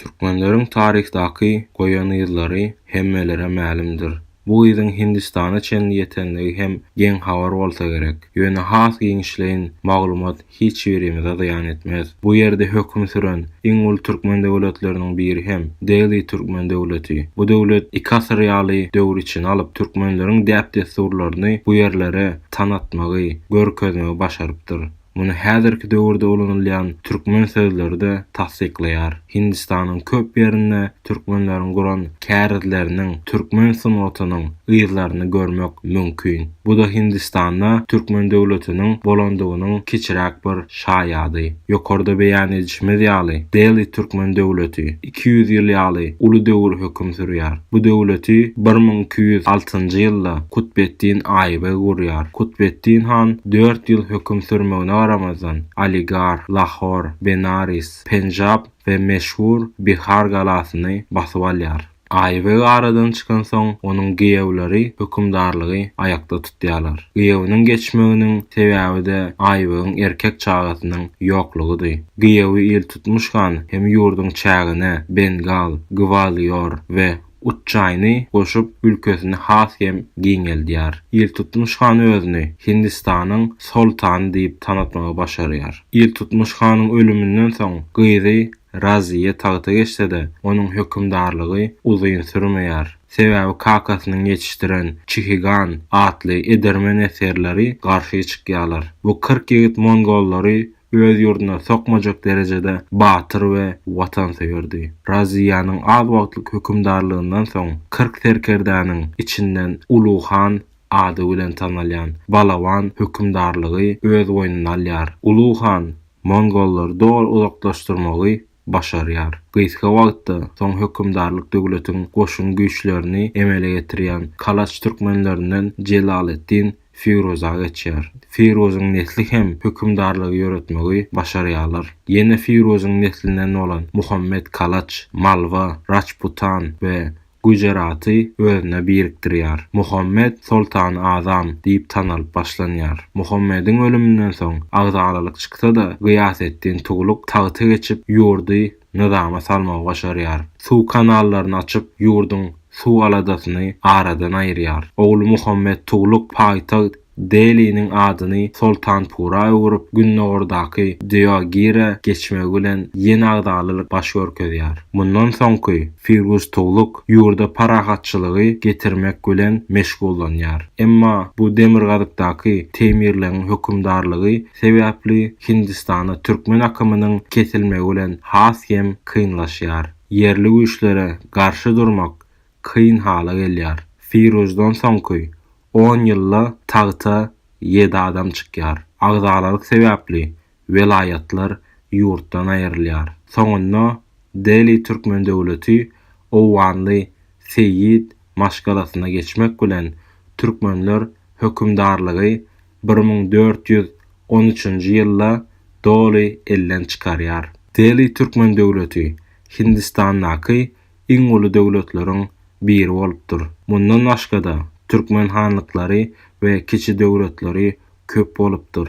Türkmenleriň tarihdaky goýan ýyllary hemmelere ma'lumdyr. Bu ýyzyň Hindistana çenli ýetenligi hem geň habar bolsa gerek. Ýöne has giňişleýin maglumat hiç birimize zyan etmez. Bu ýerde hökm süren iň ulu türkmen döwletleriniň biri hem Delhi Türkmen döwleti. Bu döwlet iki asyr ýaly döwür içine alyp türkmenleriň däp desturlaryny bu ýerlere tanatmagy, görkezmegi başarypdyr. Muny häzirki döwürde ulanylýan türkmen sözleri de tasdikleýär. Hindistanyň köp ýerinde türkmenleriň guran kärizleriniň türkmen sunatynyň ýyzlaryny görmek mümkin. Bu da Hindistanda türkmen döwletiniň bolandygynyň kiçiräk bir şaýady. Ýokarda beýan edişimiz ýaly Delhi Türkmen döwleti 200 ýyl ýaly uly döwür hökm sürýär. Bu döwleti 1206-njy ýylda Kutbeddin Aýyby gurýar. Kutbeddin han 4 ýyl hökm sürmegine garamazdan Aligar, Lahor, Benares, Penjab we meşhur Bihar galasyny basyp alýar. Aýyby aradan çykan soň onuň giýewleri hökümdarlygy aýakda tutýarlar. Giýewiniň geçmeginiň sebäbi de Aýybyň erkek çagasynyň ýoklugydy. Giýewi ýyl tutmuşkan hem ýurduň çägine Bengal, Gwalior we Ujjaini goşup ülkesini has hem giňeldýär. Ýyl tutmuşkan özüni Hindistanyň sultany diýip tanatmagy başarýar. Ýyl tutmuşkanyň ölümünden soň gyzy Raziýe tagta geçse-de onuň hökümdarlygy uzyn sürmeýär. Sebäbi kakasyny ýetişdiren Çihigan atly edermen eserleri garşy çykýarlar. Bu 40 ýigit mongollary öz ýurduna sokmajak derejede batyr we watansewerdi. Raziýanyň az wagtlyk hökümdarlygyndan soň 40 serkerdäniň içinden Uluhan ady bilen tanalýan Balawan hökümdarlygy öz boýnuna alýar. Uluhan mongollary dol uzaklaşdyrmagy başarýar. Gysga wagtda soň hökümdarlyk döwletiň goşun güýçlerini emele getirýän Kalaç türkmenlerinden Jelaletdin Firoza geçýär. Firozyň nesli hem hökümdarlygy ýöretmegi başarýarlar. Ýene Firozyň neslinden bolan Muhammed Kalaç, Malwa, Rajputan we Gujaraty özüne birikdirýär. Muhammed Sultan Azam diýip tanalyp başlanýar. Muhammediň ölümünden soň agzalalyk çyksa da Gıyasetdin Tugluk tagta geçip ýurdy nizama salmagy başarýar. Suw kanallaryny açyp ýurduň suw aladasyny aradan aýyrýar. Ogly Muhammed Tugluk paýtagt Delhi'nin adyny Sultanpura öwürüp Günnogurdaky Deogire geçmegi bilen ýeni agdalylyk baş görkezýär. Mundan soňky Firuz Tugluk ýurda parahatçylygy getirmek bilen meşgullanýar. Emma bu Demirgazykdaky Temirleriň hökümdarlygy sebäpli Hindistana türkmen akymynyň kesilmegi bilen has hem kynlaşýar. Yerli güýçlere garşy durmak kyn hala gelýär. Firuzdan soňky 10 ýylda tagta 7 adam çykýar. Agzalalyk sebäpli velayatlar ýurtdan aýrylýar. Soňunda Delhi Türkmen döwleti Owanly Seyit maşgalasyna geçmek bilen türkmenler hökümdarlygy 1413-nji ýylda doly elden çykarýar. Delhi Türkmen döwleti Hindistanyň iň uly döwletleriň biri bolupdyr. Mundan başga da türkmen hanlyklary we kiçi döwletleri köp bolupdyr.